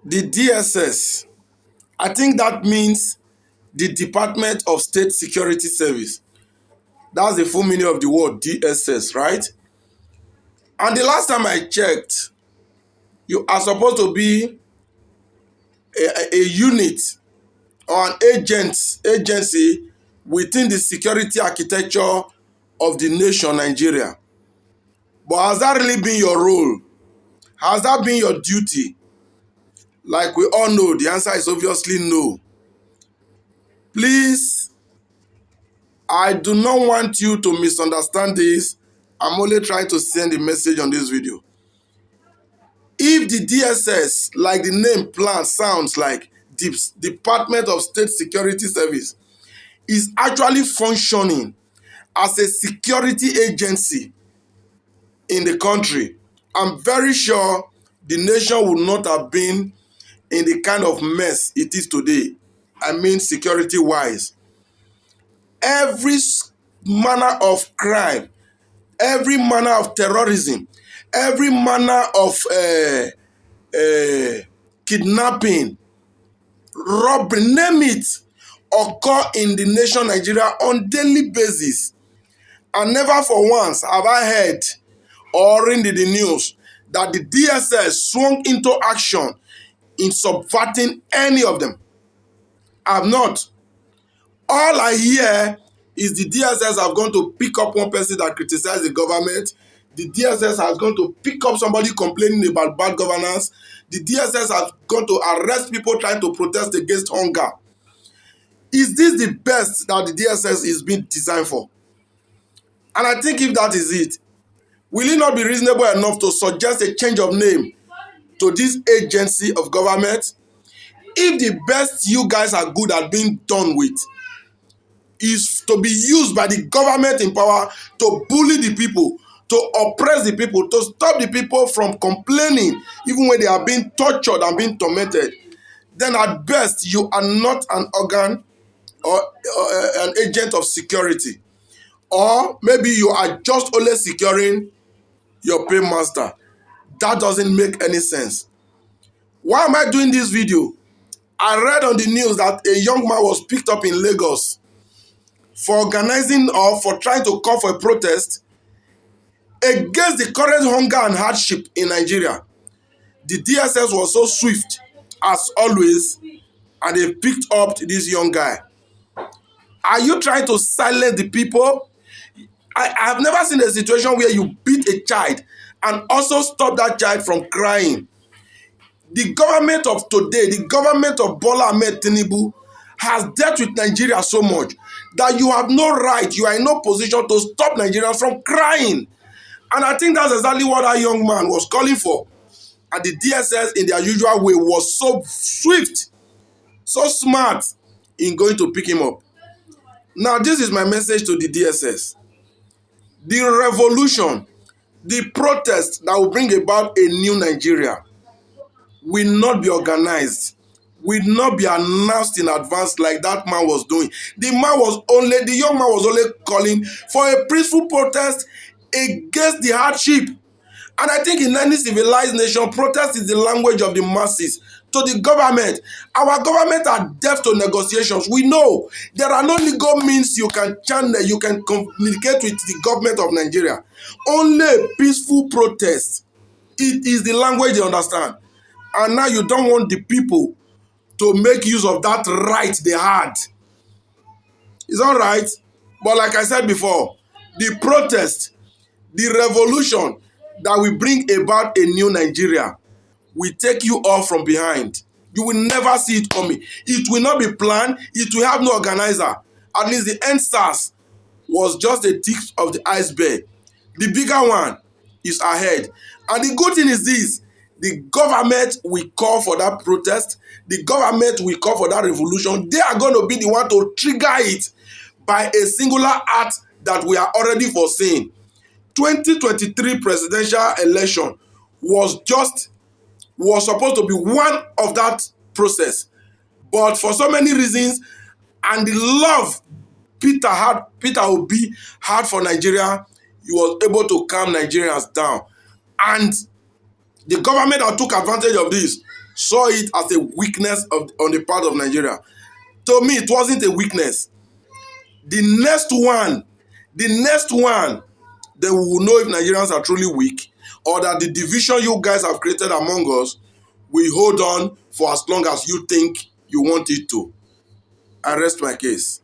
The DSS, I think that means the Department of State Security Service. That's the full meaning of the word DSS, right? And the last time I checked, you are supposed to be a unit or an agency within the security architecture of the nation Nigeria. But has that really been your role? Has that been your duty? Like we all know, the answer is obviously no. Please, I do not want you to misunderstand this. I'm only trying to send a message on this video. If the DSS, like the name plan sounds like, Department of State Security Service, is actually functioning as a security agency in the country, I'm very sure the nation would not have been in the kind of mess it is today. I mean, security-wise. Every manner of crime, every manner of terrorism, every manner of kidnapping, robbery, name it, occur in the nation Nigeria on daily basis. And never for once have I heard or read in the news that the DSS swung into action in subverting any of them. I have not. All I hear is the DSS have gone to pick up one person that criticized the government. The DSS has gone to pick up somebody complaining about bad governance. The DSS has gone to arrest people trying to protest against hunger. Is this the best that the DSS is being designed for? And I think if that is it, will it not be reasonable enough to suggest a change of name to this agency of government? If the best you guys are good at being done with is to be used by the government in power to bully the people, to oppress the people, to stop the people from complaining even when they are being tortured and being tormented, then at best you are not an organ or an agent of security. Or maybe you are just only securing your paymaster. That doesn't make any sense. Why am I doing this video? I read on the news that a young man was picked up in Lagos for organizing or for trying to call for a protest against the current hunger and hardship in Nigeria. The DSS was so swift, as always, and they picked up this young guy. Are you trying to silence the people? I have never seen a situation where you beat a child and also stop that child from crying. The government of today, the government of Bola Ahmed Tinubu, has dealt with Nigeria so much that you have no right, you are in no position to stop Nigerians from crying. And I think that's exactly what that young man was calling for. And the DSS, in their usual way, was so swift, so smart in going to pick him up. Now, this is my message to the DSS. The revolution, the protest that will bring about a new Nigeria will not be organized, will not be announced in advance like that man was doing. The young man was only calling for a peaceful protest against the hardship. And I think in any civilized nation, protest is the language of the masses. To the government, our government are deaf to negotiations. We know there are no legal means you can channel, you can communicate with the government of Nigeria. Only peaceful protest. It is the language they understand. And now you don't want the people to make use of that right they had. It's all right. But like I said before, the protest, the revolution that will bring about a new Nigeria will take you all from behind. You will never see it coming. It will not be planned. It will have no organizer. At least the NSAS was just the tip of the iceberg. The bigger one is ahead. And the good thing is this: the government will call for that protest. The government will call for that revolution. They are going to be the one to trigger it by a singular act that we are already foreseeing. 2023 presidential election was supposed to be one of that process. But for so many reasons, and the love Peter Obi had for Nigeria, he was able to calm Nigerians down. And the government that took advantage of this saw it as a weakness on the part of Nigeria. To me, it wasn't a weakness. The next one, then we will know if Nigerians are truly weak or that the division you guys have created among us will hold on for as long as you think you want it to. I rest my case.